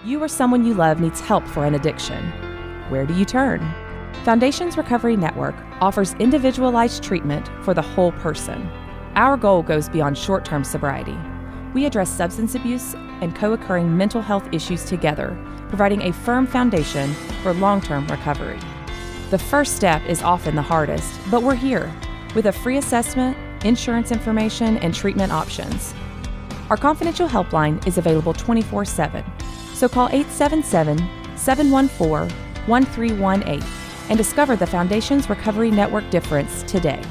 You or someone you love needs help for an addiction. Where do you turn? Foundations Recovery Network offers individualized treatment for the whole person. Our goal goes beyond short-term sobriety. We address substance abuse and co-occurring mental health issues together, providing a firm foundation for long-term recovery. The first step is often the hardest, but we're here with a free assessment, insurance information, and treatment options. Our confidential helpline is available 24/7, so call 877-714-1318 and discover the Foundations Recovery Network difference today.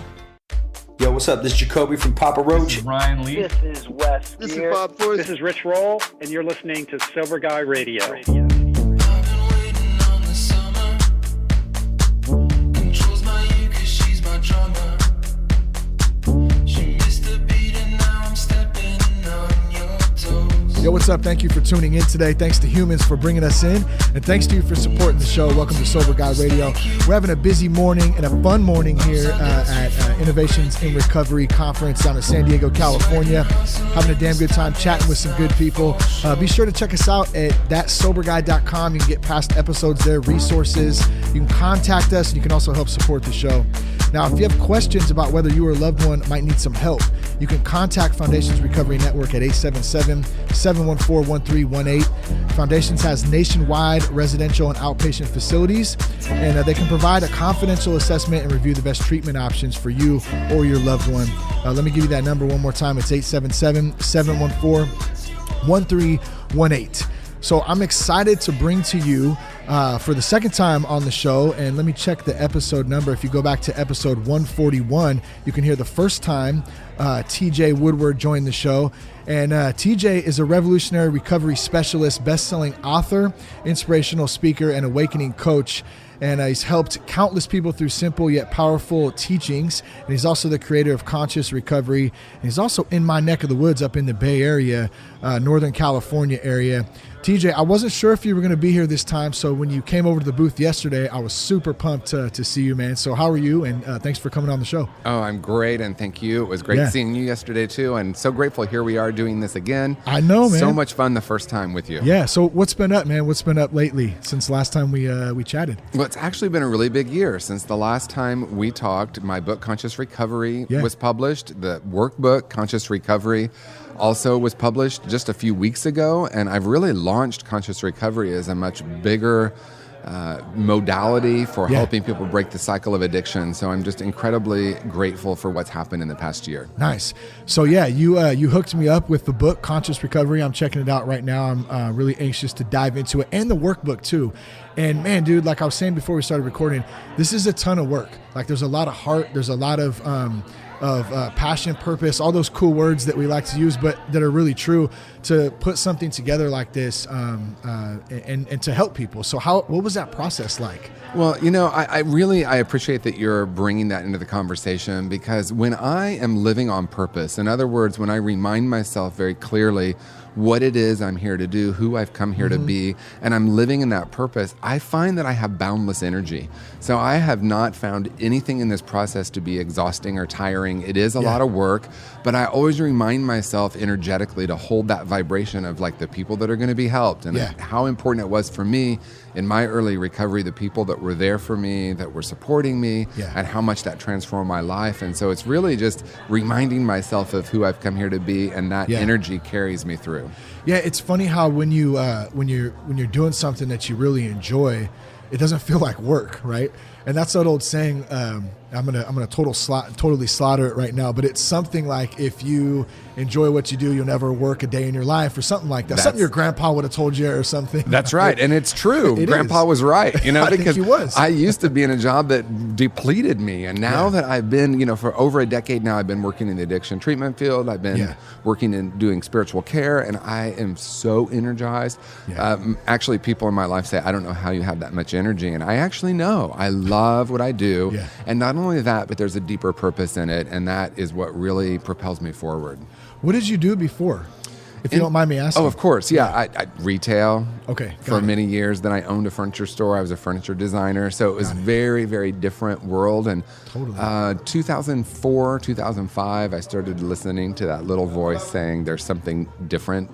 Yo, what's up? This is Jacoby from Papa Roach. This is Ryan Lee. This is Wes. This is Bob Forrest. This is Rich Roll, and you're listening to Sober Guy Radio. Yo, what's up? Thank you for tuning in today. Thanks to Humans for bringing us in. And thanks to you for supporting the show. Welcome to Sober Guy Radio. We're having a busy morning and a fun morning here at Innovations in Recovery Conference down in San Diego, California. Having a damn good time chatting with some good people. Be sure to check us out at thatsoberguy.com. You can get past episodes there, resources. You can contact us, and you can also help support the show. Now, if you have questions about whether you or a loved one might need some help, you can contact Foundations Recovery Network at 877-714-1318. Foundations has nationwide residential and outpatient facilities, and they can provide a confidential assessment and review the best treatment options for you or your loved one. Let me give you that number one more time. It's 877-714-1318. So I'm excited to bring to you for the second time on the show, and let me check the episode number. If you go back to episode 141, you can hear the first time TJ Woodward joined the show. And TJ is a revolutionary recovery specialist, best-selling author, inspirational speaker, and awakening coach. And he's helped countless people through simple yet powerful teachings. And he's also the creator of Conscious Recovery. And he's also in my neck of the woods up in the Bay Area, Northern California area. TJ, I wasn't sure if you were going to be here this time, so when you came over to the booth yesterday, I was super pumped to see you, man. So how are you? And thanks for coming on the show. Oh, I'm great, and thank you. It was great seeing you yesterday, too, and so grateful here we are doing this again. I know, man. So much fun the first time with you. Yeah, so what's been up, man? What's been up lately since the last time we chatted? Well, it's actually been a really big year since the last time we talked. My book, Conscious Recovery, was published. The workbook, Conscious Recovery, also was published just a few weeks ago, and I've really launched Conscious Recovery as a much bigger modality for helping people break the cycle of addiction. So I'm just incredibly grateful for what's happened in the past year. Nice. So yeah, you hooked me up with the book, Conscious Recovery. I'm checking it out right now. I'm really anxious to dive into it, and the workbook too. And man, dude, like I was saying before we started recording, this is a ton of work. Like there's a lot of heart, there's a lot of passion, purpose, all those cool words that we like to use, but that are really true, to put something together like this and to help people. So what was that process like? Well, I appreciate that you're bringing that into the conversation, because when I am living on purpose, in other words, when I remind myself very clearly what it is I'm here to do, who I've come here to be, and I'm living in that purpose, I find that I have boundless energy. So I have not found anything in this process to be exhausting or tiring. It is a lot of work, but I always remind myself energetically to hold that vibration of like the people that are going to be helped, and how important it was for me in my early recovery, the people that were there for me, that were supporting me, and how much that transformed my life. And so it's really just reminding myself of who I've come here to be, and that energy carries me through. Yeah, it's funny how when you're doing something that you really enjoy, it doesn't feel like work, right? And that's that old saying. I'm gonna totally slaughter it right now, but it's something like, if you enjoy what you do, you'll never work a day in your life, or something like that. Something your grandpa would have told you, or something. That's right, and it's true. Grandpa was right, I because think he was. I used to be in a job that depleted me, and now that I've been, for over a decade now, I've been working in the addiction treatment field. I've been working in doing spiritual care, and I am so energized. Actually, people in my life say, I don't know how you have that much energy, and I actually know. I love what I do, and not only that, but there's a deeper purpose in it, and that is what really propels me forward. What did you do before, if you don't mind me asking? Oh, of course. I retail for many years. Then I owned a furniture store. I was a furniture designer. So it was very, very different world. And 2004, 2005, I started listening to that little voice saying there's something different,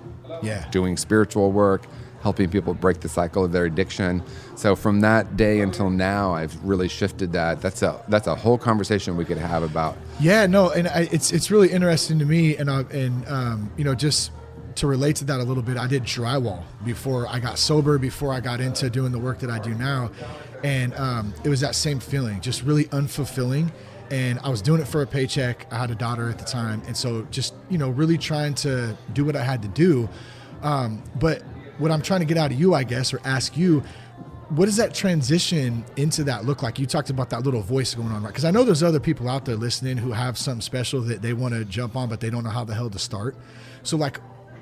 doing spiritual work, helping people break the cycle of their addiction. So from that day until now, I've really shifted that. That's a whole conversation we could have about. Yeah, no, and it's really interesting to me, and just to relate to that a little bit, I did drywall before I got sober, before I got into doing the work that I do now, and it was that same feeling, just really unfulfilling. And I was doing it for a paycheck. I had a daughter at the time, and so just really trying to do what I had to do. But what I'm trying to get out of you, I guess, or ask you, what does that transition into that look like? You talked about that little voice going on, right? Because I know there's other people out there listening who have something special that they want to jump on, but they don't know how the hell to start. So like,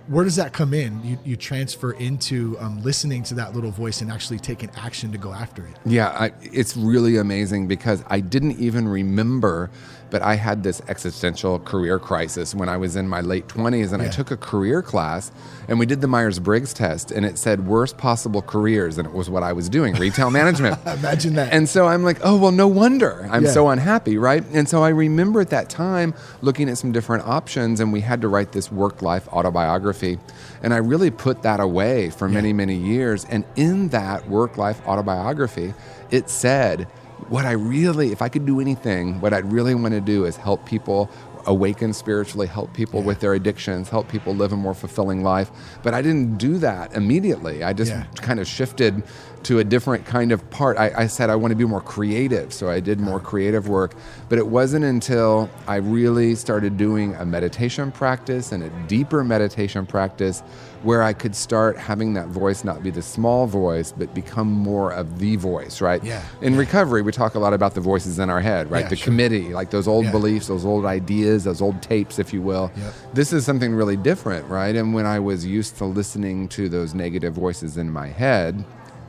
where does that come in? You transfer into listening to that little voice and actually taking action to go after it. Yeah, it's really amazing because I didn't even remember, but I had this existential career crisis when I was in my late 20s, and I took a career class, and we did the Myers-Briggs test, and it said worst possible careers, and it was what I was doing, retail management. Imagine that. And so I'm like, oh, well, no wonder. I'm so unhappy, right? And so I remember at that time looking at some different options, and we had to write this work-life autobiography, and I really put that away for many, many years. And in that work-life autobiography, it said, if I could do anything, what I'd really want to do is help people awaken spiritually, help people with their addictions, help people live a more fulfilling life. But I didn't do that immediately. I just kind of shifted to a different kind of part. I said I want to be more creative, so I did more creative work. But it wasn't until I really started doing a meditation practice and a deeper meditation practice where I could start having that voice not be the small voice, but become more of the voice, right? Yeah. In recovery, we talk a lot about the voices in our head, right? The committee, like those old beliefs, those old ideas, those old tapes, if you will. Yep. This is something really different, right? And when I was used to listening to those negative voices in my head,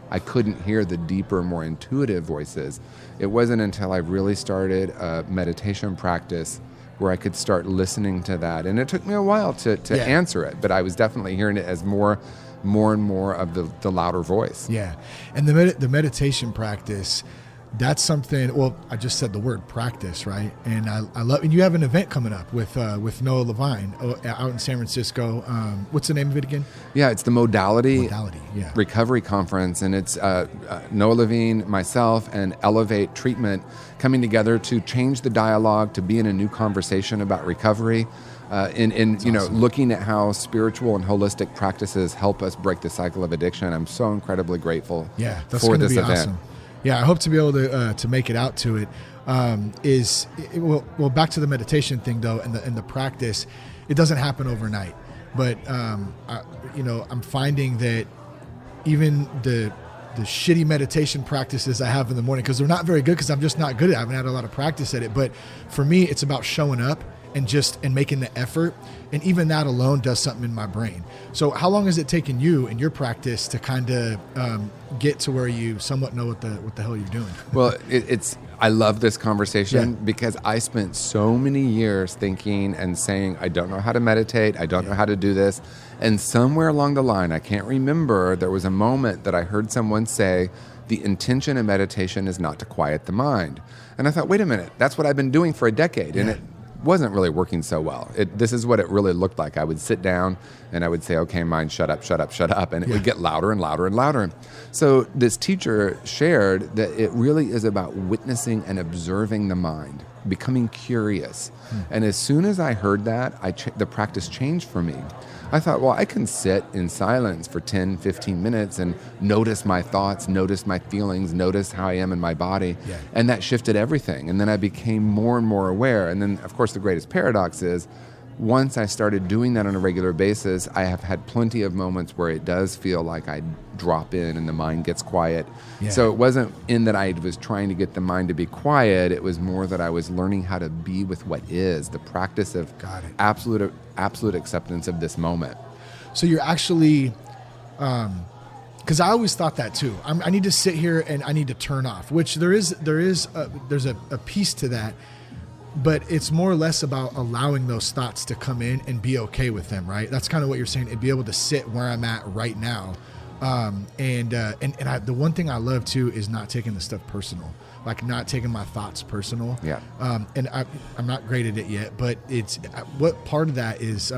I couldn't hear the deeper, more intuitive voices. It wasn't until I really started a meditation practice where I could start listening to that. And it took me a while to answer it, but I was definitely hearing it as more and more of the louder voice. Yeah. And the meditation practice, that's something, well, I just said the word practice, right? And I love, and you have an event coming up with Noah Levine out in San Francisco. What's the name of it again? Yeah, it's the Modality yeah. Recovery Conference, and it's Noah Levine, myself, and Elevate Treatment coming together to change the dialogue, to be in a new conversation about recovery, looking at how spiritual and holistic practices help us break the cycle of addiction. I'm so incredibly grateful for this event. Awesome. Yeah, I hope to be able to make it out to it. Well, back to the meditation thing though, and the practice, it doesn't happen overnight. But I'm finding that even the shitty meditation practices I have in the morning, because they're not very good, because I'm just not good at it. I haven't had a lot of practice at it. But for me, it's about showing up and making the effort. And even that alone does something in my brain. So how long has it taken you in your practice to kind of get to where you somewhat know what the hell you're doing? Well, I love this conversation because I spent so many years thinking and saying, I don't know how to meditate. I don't know how to do this. And somewhere along the line, I can't remember, there was a moment that I heard someone say, the intention of meditation is not to quiet the mind. And I thought, wait a minute, that's what I've been doing for a decade. And it wasn't really working so well. This is what it really looked like. I would sit down and I would say, okay, mind, shut up, shut up, shut up. And it would get louder and louder and louder. So this teacher shared that it really is about witnessing and observing the mind, becoming curious. And as soon as I heard that, the practice changed for me. I thought, well, I can sit in silence for 10, 15 minutes and notice my thoughts, notice my feelings, notice how I am in my body. Yeah. And that shifted everything. And then I became more and more aware. And then, of course, the greatest paradox is once I started doing that on a regular basis, I have had plenty of moments where it does feel like I drop in and the mind gets quiet. Yeah. So it wasn't in that I was trying to get the mind to be quiet. It was more that I was learning how to be with what is, the practice of absolute acceptance of this moment. So you're actually, because I always thought that too. I need to sit here and I need to turn off, which there's a piece to that. But it's more or less about allowing those thoughts to come in and be okay with them, right? That's kind of what you're saying, and be able to sit where I'm at right now The one thing I love too is not taking the stuff personal, like not taking my thoughts personal. Yeah. And I'm not great at it yet, but it's what part of that is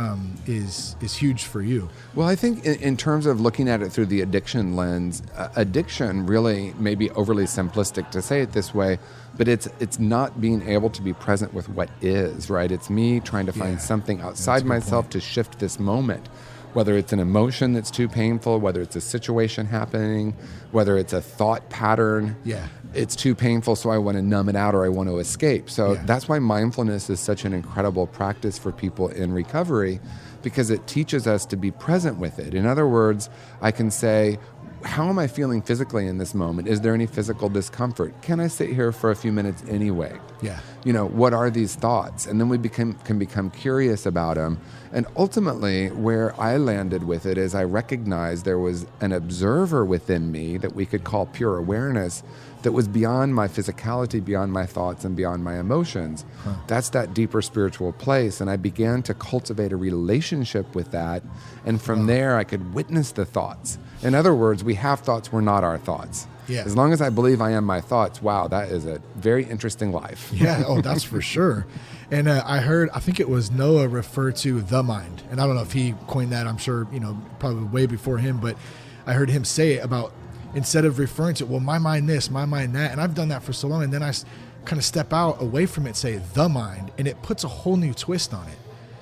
huge for you. Well, I think in terms of looking at it through the addiction lens, addiction really may be overly simplistic to say it this way, but it's not being able to be present with what is, right? It's me trying to find something outside myself to shift this moment. Whether it's an emotion that's too painful, whether it's a situation happening, whether it's a thought pattern, it's too painful, so I want to numb it out or I want to escape. So that's why mindfulness is such an incredible practice for people in recovery, because it teaches us to be present with it. In other words, I can say, how am I feeling physically in this moment? Is there any physical discomfort? Can I sit here for a few minutes anyway? Yeah. What are these thoughts? And then we can become curious about them. And ultimately, where I landed with it is I recognized there was an observer within me that we could call pure awareness that was beyond my physicality, beyond my thoughts, and beyond my emotions. That's that deeper spiritual place. And I began to cultivate a relationship with that. And from there, I could witness the thoughts. In other words, we have thoughts, we're not our thoughts. Yeah. As long as I believe I am my thoughts, wow, that is a very interesting life. Yeah, that's for sure. And I think it was Noah refer to the mind. And I don't know if he coined that, I'm sure, probably way before him, but I heard him say it about, instead of referring to, well, my mind this, my mind that, and I've done that for so long, and then I kind of step out away from it and say the mind, and it puts a whole new twist on it.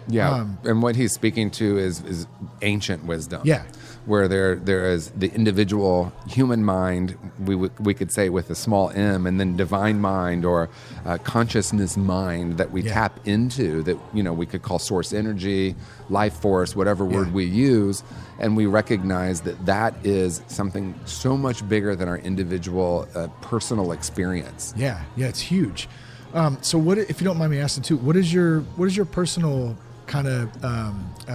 Yeah, and what he's speaking to is ancient wisdom. Yeah. Where there is the individual human mind, we could say with a small m, and then divine mind or consciousness mind that we tap into, that we could call source energy, life force, whatever word we use, and we recognize that is something so much bigger than our individual personal experience. Yeah, it's huge. So what, if you don't mind me asking too, what is your personal kind of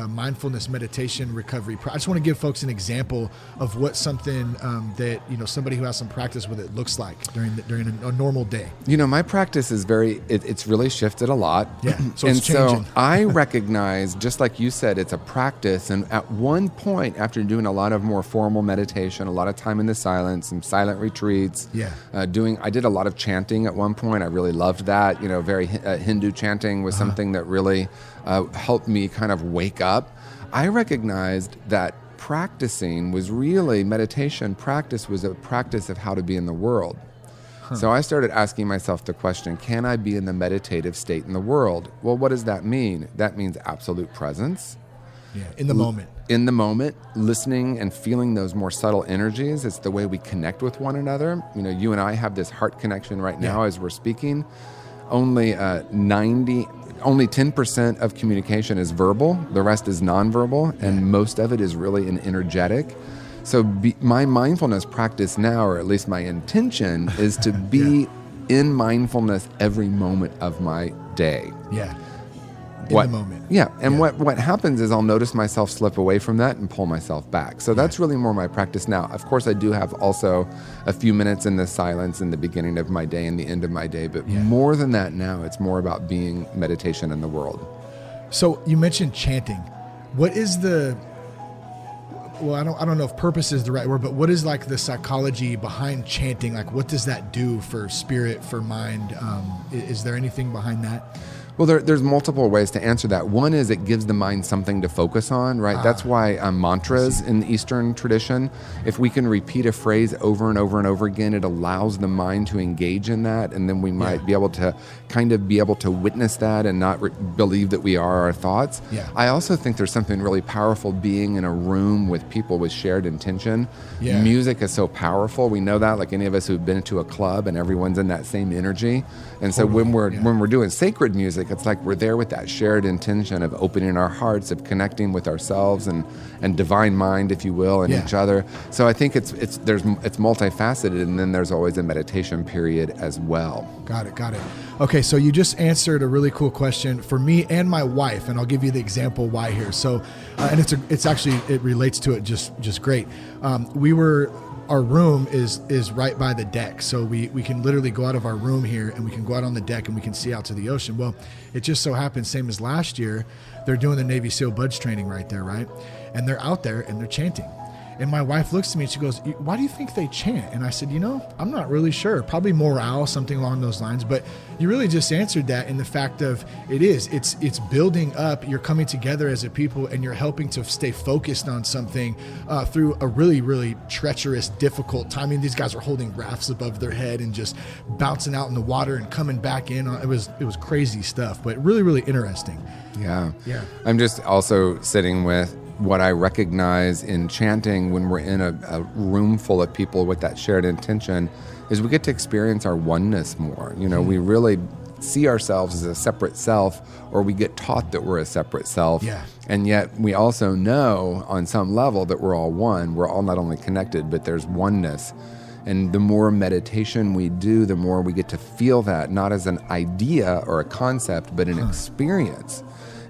mindfulness meditation recovery? I just want to give folks an example of what something that somebody who has some practice with it looks like during a normal day. My practice is it's really shifted a lot. Yeah, so and it's changing. So I recognize, just like you said, it's a practice. And at one point, after doing a lot of more formal meditation, a lot of time in the silence, some silent retreats, I did a lot of chanting at one point. I really loved that. Very Hindu chanting was something that really helped me kind of wake up. I recognized that meditation practice was a practice of how to be in the world. So I started asking myself the question, can I be in the meditative state in the world? Well, what does that mean? That means absolute presence. Yeah, in the moment. In the moment, listening and feeling those more subtle energies. It's the way we connect with one another. You and I have this heart connection right now as we're speaking. Only 10% of communication is verbal. The rest is nonverbal, and most of it is really energetic. So my mindfulness practice now, or at least my intention, is to be in mindfulness every moment of my day. Yeah. In the moment. Yeah. And what happens is I'll notice myself slip away from that and pull myself back. So that's really more my practice now. Of course, I do have also a few minutes in the silence in the beginning of my day and the end of my day. But more than that now, it's more about being meditation in the world. So you mentioned chanting. What is I don't know if purpose is the right word, but what is like the psychology behind chanting? Like, what does that do for spirit, for mind? Is there anything behind that? Well, there's multiple ways to answer that. One is it gives the mind something to focus on, right? That's why mantras in the Eastern tradition, if we can repeat a phrase over and over and over again, it allows the mind to engage in that, and then we might be able to witness that and not believe that we are our thoughts. Yeah. I also think there's something really powerful being in a room with people with shared intention. Yeah. Music is so powerful. We know that, like any of us who've been to a club and everyone's in that same energy. And so when we're doing sacred music, it's like we're there with that shared intention of opening our hearts, of connecting with ourselves and divine mind, if you will, and each other. So I think it's multifaceted, and then there's always a meditation period as well. Got it. Okay, so you just answered a really cool question for me and my wife, and I'll give you the example why here. So, and it relates to it just great. Our room is right by the deck, so we can literally go out of our room here and we can go out on the deck and we can see out to the ocean. Well, it just so happens, same as last year, they're doing the Navy SEAL Buds training right there, right? And they're out there and they're chanting. And my wife looks at me and she goes, why do you think they chant? And I said, I'm not really sure. Probably morale, something along those lines. But you really just answered that in the fact of it's building up. You're coming together as a people and you're helping to stay focused on something through a really, really treacherous, difficult time. I mean, these guys are holding rafts above their head and just bouncing out in the water and coming back in. It was crazy stuff, but really, really interesting. Yeah. Yeah. I'm just also sitting with what I recognize in chanting when we're in a room full of people with that shared intention is we get to experience our oneness more. We really see ourselves as a separate self, or we get taught that we're a separate self. Yeah. And yet we also know on some level that we're all one. We're all not only connected, but there's oneness. And the more meditation we do, the more we get to feel that, not as an idea or a concept, but an experience.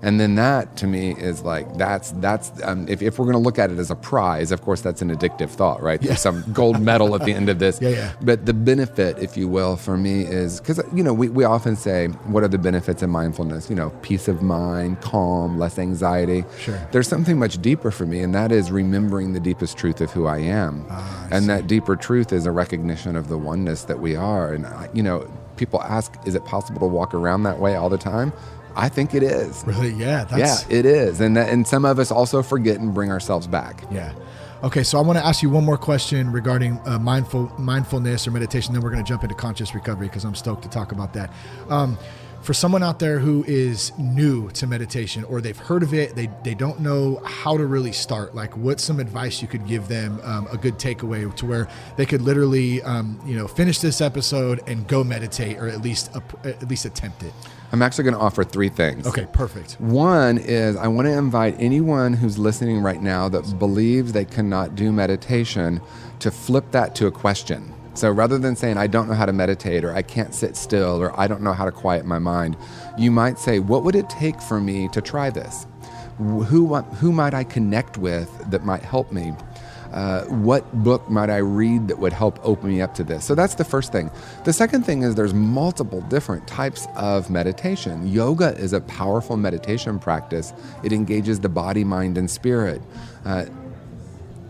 And then that, to me, is like, that's if we're going to look at it as a prize, of course, that's an addictive thought, right? Yeah. There's some gold medal at the end of this. Yeah. But the benefit, if you will, for me is, because, we often say, what are the benefits of mindfulness? Peace of mind, calm, less anxiety. Sure. There's something much deeper for me, and that is remembering the deepest truth of who I am. And that deeper truth is a recognition of the oneness that we are. And, people ask, is it possible to walk around that way all the time? I think it is. Really? Yeah. It is. And some of us also forget and bring ourselves back. Yeah. Okay, so I want to ask you one more question regarding mindfulness or meditation, then we're going to jump into conscious recovery because I'm stoked to talk about that. For someone out there who is new to meditation or they've heard of it, they don't know how to really start, like what's some advice you could give them, a good takeaway to where they could literally, finish this episode and go meditate or at least attempt it? I'm actually going to offer 3 things. Okay, perfect. One is I want to invite anyone who's listening right now that believes they cannot do meditation to flip that to a question. So rather than saying, I don't know how to meditate, or I can't sit still, or I don't know how to quiet my mind, you might say, what would it take for me to try this? Who might I connect with that might help me? What book might I read that would help open me up to this? So that's the first thing. The second thing is there's multiple different types of meditation. Yoga is a powerful meditation practice. It engages the body, mind, and spirit.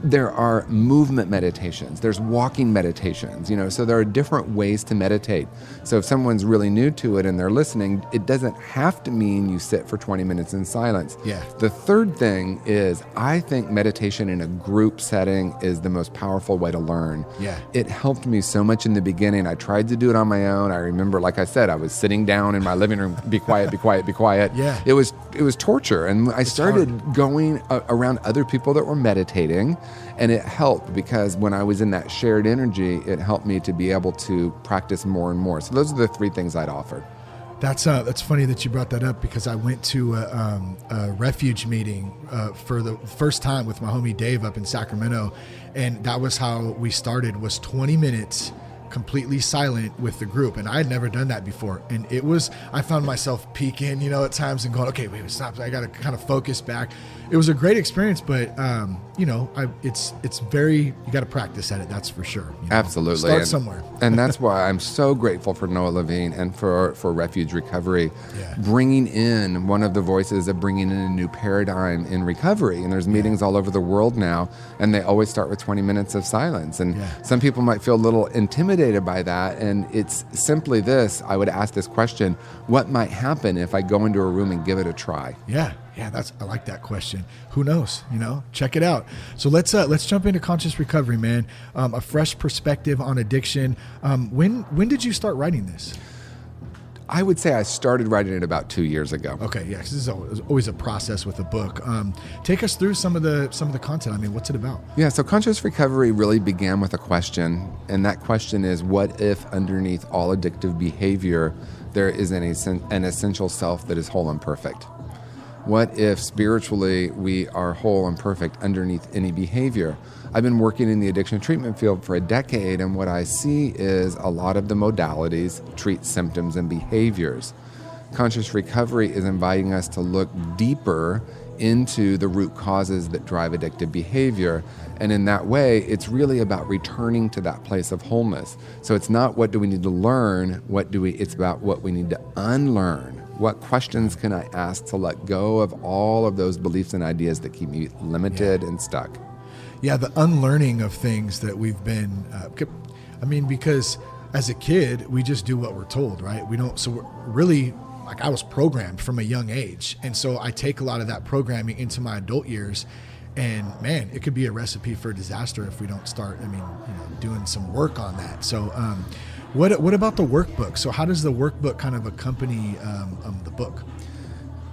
There are movement meditations. There's walking meditations, so there are different ways to meditate. So if someone's really new to it and they're listening, it doesn't have to mean you sit for 20 minutes in silence. Yeah. The third thing is I think meditation in a group setting is the most powerful way to learn. Yeah. It helped me so much in the beginning. I tried to do it on my own. I remember, like I said, I was sitting down in my living room, be quiet, be quiet, be quiet. Yeah. It was torture. And I started going around other people that were meditating. And it helped because when I was in that shared energy, it helped me to be able to practice more and more. So those are the 3 things I'd offer. That's funny that you brought that up because I went to a refuge meeting for the first time with my homie Dave up in Sacramento. And that was how we started, was 20 minutes completely silent with the group. And I had never done that before. And I found myself peeking, at times and going, okay, wait, stop. I got to kind of focus back. It was a great experience, but it's very, you got to practice at it. That's for sure. Absolutely. Start somewhere. And that's why I'm so grateful for Noah Levine and for Refuge Recovery, bringing in one of the voices of bringing in a new paradigm in recovery. And there's meetings all over the world now, and they always start with 20 minutes of silence. And some people might feel a little intimidated by that. And it's simply this. I would ask this question: what might happen if I go into a room and give it a try? Yeah, I like that question. Who knows? Check it out. So let's jump into conscious recovery, man. A fresh perspective on addiction. When did you start writing this? I would say I started writing it about 2 years ago. Okay, yeah, 'cause this is always a process with a book. Take us through some of the content. I mean, what's it about? Yeah, so conscious recovery really began with a question, and that question is, what if underneath all addictive behavior there is an essential self that is whole and perfect? What if spiritually we are whole and perfect underneath any behavior? I've been working in the addiction treatment field for a decade, and what I see is a lot of the modalities treat symptoms and behaviors. Conscious recovery is inviting us to look deeper into the root causes that drive addictive behavior. And in that way, it's really about returning to that place of wholeness. So it's not what do we need to learn, it's about what we need to unlearn. What questions can I ask to let go of all of those beliefs and ideas that keep me limited and stuck? Yeah, the unlearning of things that we've been, because as a kid, we just do what we're told, right? So we're really, like, I was programmed from a young age. And so I take a lot of that programming into my adult years, and man, it could be a recipe for disaster if we don't start, doing some work on that. So what about the workbook? So how does the workbook kind of accompany the book?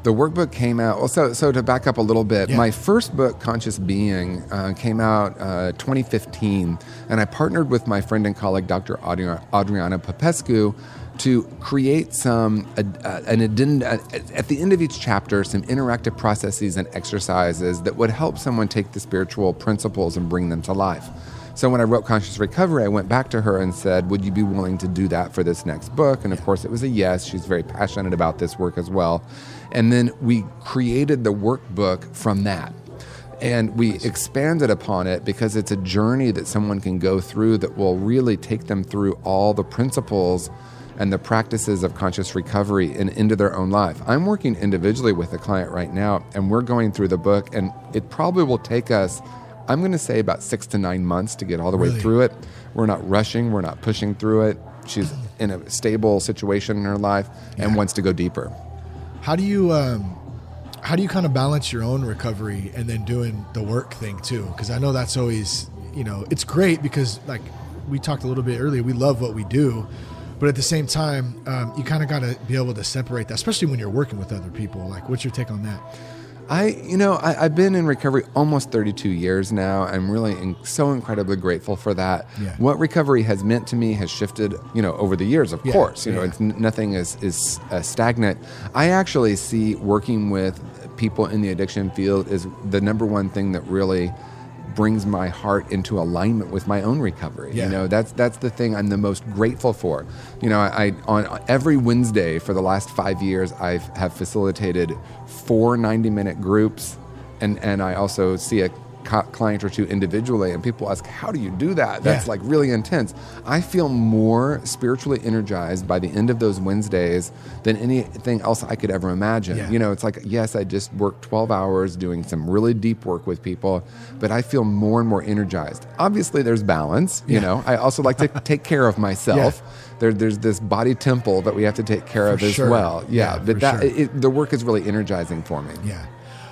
The workbook came out, well, so to back up a little bit, Yeah. my first book, Conscious Being, came out 2015, and I partnered with my friend and colleague, Dr. Adriana Popescu, to create some, an addendum, at the end of each chapter, some interactive processes and exercises that would help someone take the spiritual principles and bring them to life. So when I wrote Conscious Recovery, I went back to her and said, would you be willing to do that for this next book? And of course, it was a yes. She's very passionate about this work as well. And then we created the workbook from that. And we expanded upon it because it's a journey that someone can go through that will really take them through all the principles and the practices of conscious recovery and into their own life. I'm working individually with a client right now, and we're going through the book, and it probably will take us, I'm going to say, about 6 to 9 months to get all the way through it. We're not rushing. We're not pushing through it. She's in a stable situation in her life and wants to go deeper. How do you kind of balance your own recovery and then doing the work thing too? Because I know that's always, it's great because, like we talked a little bit earlier, we love what we do, but at the same time, you kind of got to be able to separate that, especially when you're working with other people. Like, what's your take on that? I've been in recovery almost 32 years now. I'm really so incredibly grateful for that. Yeah. What recovery has meant to me has shifted, over the years, of course. It's nothing is stagnant. I actually see working with people in the addiction field is the number one thing that really brings my heart into alignment with my own recovery. Yeah. That's the thing I'm the most grateful for. I on every Wednesday for the last 5 years, I have facilitated 4 90-minute groups, and I also see a client or two individually, and people ask, how do you do that? That's like really intense. I feel more spiritually energized by the end of those Wednesdays than anything else I could ever imagine. It's like, yes, I just worked 12 hours doing some really deep work with people, but I feel more and more energized. Obviously there's balance, I also like to take care of myself. There's this body temple that we have to take care of as well. But the work is really energizing for me.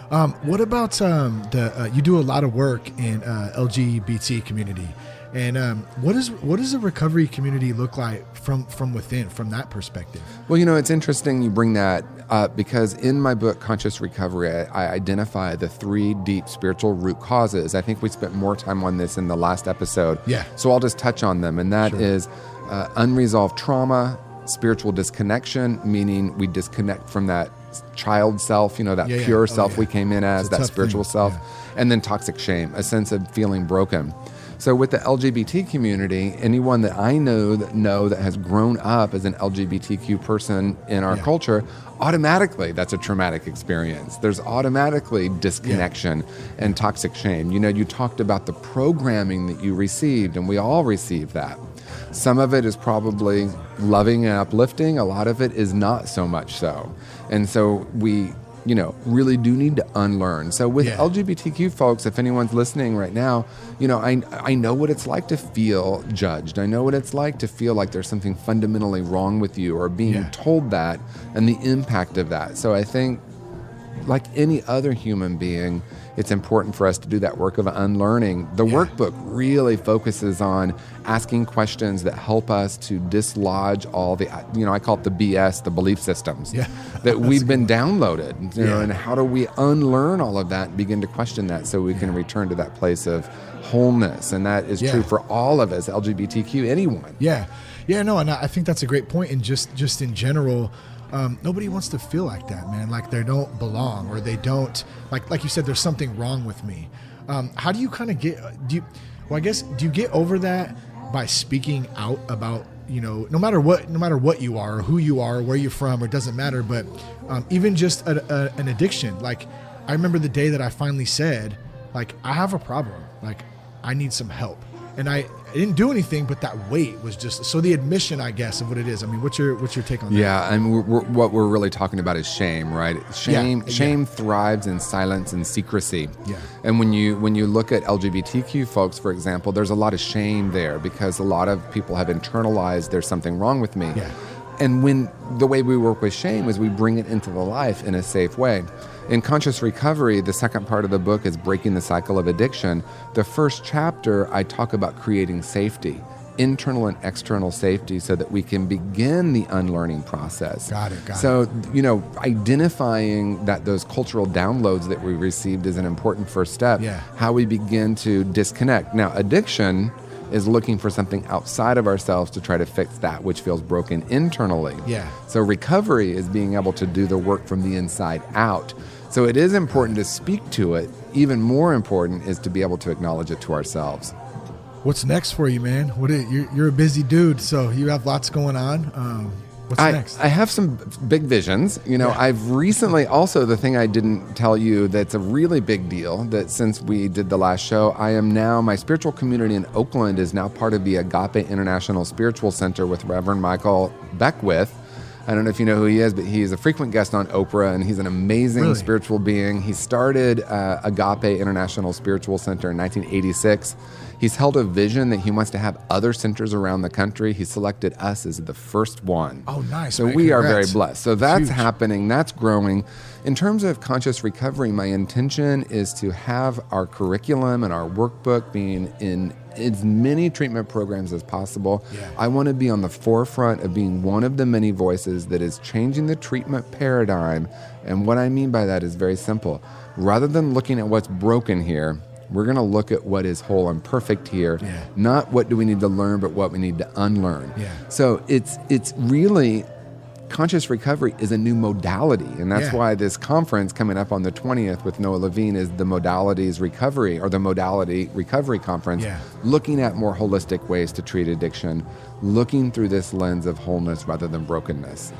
What about you do a lot of work in LGBT community, and what does a recovery community look like from within, from that perspective? Well, it's interesting you bring that up because in my book, Conscious Recovery, I identify the 3 deep spiritual root causes. I think we spent more time on this in the last episode. So I'll just touch on them, and that is unresolved trauma, spiritual disconnection, meaning we disconnect from that child self, that pure self we came in as, that spiritual self, and then toxic shame, a sense of feeling broken. So with the LGBT community, anyone that I know that has grown up as an LGBTQ person in our culture, automatically that's a traumatic experience. There's automatically disconnection and toxic shame. You talked about the programming that you received, and we all receive that. Some of it is probably loving and uplifting. A lot of it is not so much so. And so we, really do need to unlearn. So with LGBTQ folks, if anyone's listening right now, I know what it's like to feel judged. I know what it's like to feel like there's something fundamentally wrong with you or being told that and the impact of that. So I think, like any other human being, it's important for us to do that work of unlearning. The workbook really focuses on asking questions that help us to dislodge all the, I call it the BS, the belief systems that we've been downloaded, and how do we unlearn all of that and begin to question that so we can return to that place of wholeness. And that is true for all of us, LGBTQ, anyone. And I think that's a great point. And just in general, nobody wants to feel like that, man. Like they don't belong, or they don't, like you said, there's something wrong with me. How do you kind of do you get over that by speaking out about, no matter what you are or who you are or where you're from, or it doesn't matter, but even just an addiction. Like I remember the day that I finally said, like, I have a problem, like I need some help. and I didn't do anything, but that weight was just, so the admission, I guess, of what it is. I mean, what's your take on that? Yeah, and what we're really talking about is shame, right? Shame thrives in silence and secrecy. Yeah. And when you look at LGBTQ folks, for example, there's a lot of shame there because a lot of people have internalized there's something wrong with me. Yeah. And when the way we work with shame is we bring it into the life in a safe way. In Conscious Recovery, the second part of the book is breaking the cycle of addiction. The first chapter, I talk about creating safety, internal and external safety, so that we can begin the unlearning process. Got it. So, identifying that those cultural downloads that we received is an important first step. Yeah. How we begin to disconnect. Now, addiction is looking for something outside of ourselves to try to fix that which feels broken internally. Yeah. So recovery is being able to do the work from the inside out. So it is important to speak to it. Even more important is to be able to acknowledge it to ourselves. What's next for you, man? You're a busy dude, so you have lots going on. What's next? I have some big visions. I've recently also, the thing I didn't tell you that's a really big deal, that since we did the last show, my spiritual community in Oakland is now part of the AGAPE International Spiritual Center with Reverend Michael Beckwith. I don't know if you know who he is, but he's a frequent guest on Oprah, and he's an amazing spiritual being. He started AGAPE International Spiritual Center in 1986. He's held a vision that he wants to have other centers around the country. He selected us as the first one. Oh, nice. So man. we Congrats. are very blessed. So that's Huge. happening. That's growing. In terms of conscious recovery, my intention is to have our curriculum and our workbook being in as many treatment programs as possible. Yeah. I want to be on the forefront of being one of the many voices that is changing the treatment paradigm. And what I mean by that is very simple. Rather than looking at what's broken here, we're going to look at what is whole and perfect here. Yeah. Not what do we need to learn, but what we need to unlearn. Yeah. So it's really, conscious recovery is a new modality. And that's why this conference coming up on the 20th with Noah Levine is the Modalities Recovery, or the Modality Recovery Conference, looking at more holistic ways to treat addiction, looking through this lens of wholeness rather than brokenness.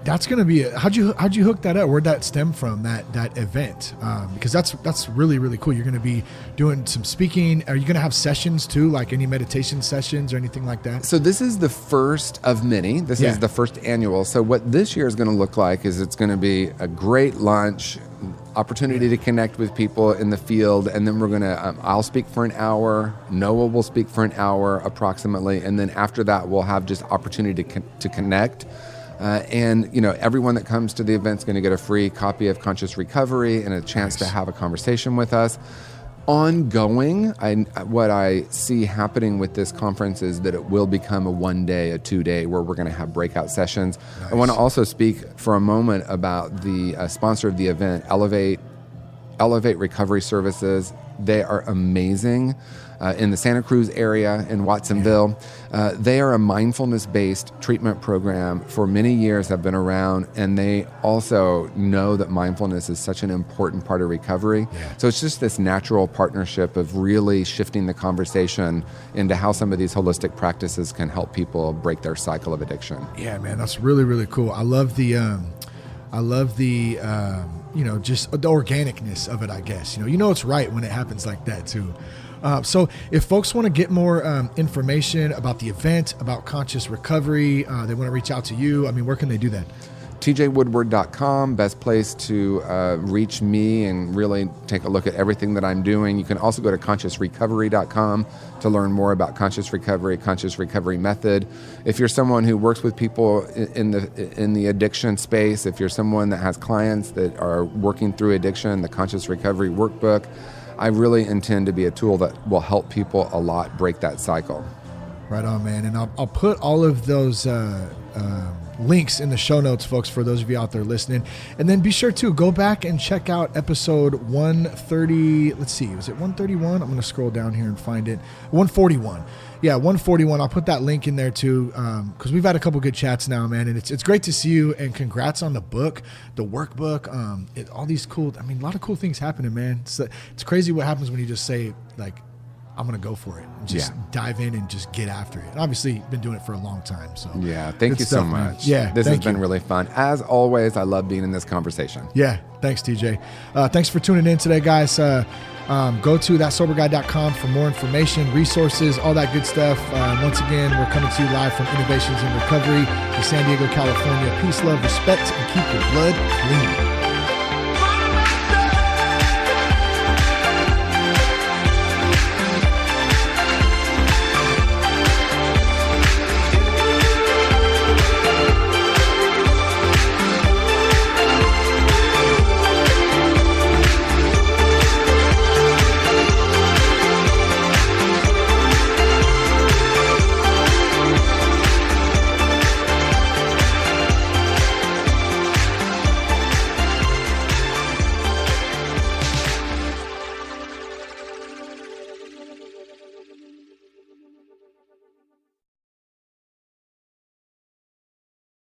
That's going to be how'd you hook that up? Where'd that stem from, that event? Because that's really, really cool. You're going to be doing some speaking. Are you going to have sessions too, like any meditation sessions or anything like that? So this is the first of many. This is the first annual. So what this year is going to look like is it's going to be a great lunch, opportunity to connect with people in the field, and then we're going to, I'll speak for an hour, Noah will speak for an hour approximately, and then after that we'll have just opportunity to connect. And everyone that comes to the event is going to get a free copy of Conscious Recovery and a chance to have a conversation with us. Ongoing, what I see happening with this conference is that it will become a 1-day, a 2-day, where we're going to have breakout sessions. Nice. I want to also speak for a moment about the sponsor of the event, Elevate Recovery Services. They are amazing. In the Santa Cruz area in Watsonville. They are a mindfulness-based treatment program for many years, have been around, and they also know that mindfulness is such an important part of recovery. Yeah. So it's just this natural partnership of really shifting the conversation into how some of these holistic practices can help people break their cycle of addiction. Yeah, man, that's really, really cool. I love the just the organicness of it, I guess. It's right when it happens like that too. So if folks want to get more information about the event, about conscious recovery, they want to reach out to you, where can they do that? tjwoodward.com, best place to reach me and really take a look at everything that I'm doing. You can also go to consciousrecovery.com to learn more about conscious recovery method. If you're someone who works with people in the addiction space, if you're someone that has clients that are working through addiction, the Conscious Recovery Workbook, I really intend to be a tool that will help people a lot break that cycle. Right on, man. And I'll put all of those links in the show notes, folks, for those of you out there listening. And then be sure to go back and check out episode 130. Let's see, was it 131? I'm going to scroll down here and find it. 141. Yeah, 141. I'll put that link in there too, because we've had a couple good chats now, man. And it's great to see you. And congrats on the book, the workbook, all these cool. A lot of cool things happening, man. It's crazy what happens when you just say, like, I'm going to go for it. Just dive in and just get after it. Obviously, been doing it for a long time. So yeah, thank you so much. Yeah, this has been really fun. As always, I love being in this conversation. Yeah, thanks, TJ. Thanks for tuning in today, guys. Go to thatsoberguy.com for more information, resources, all that good stuff. Once again, we're coming to you live from Innovations in Recovery in San Diego, California. Peace, love, respect, and keep your blood clean.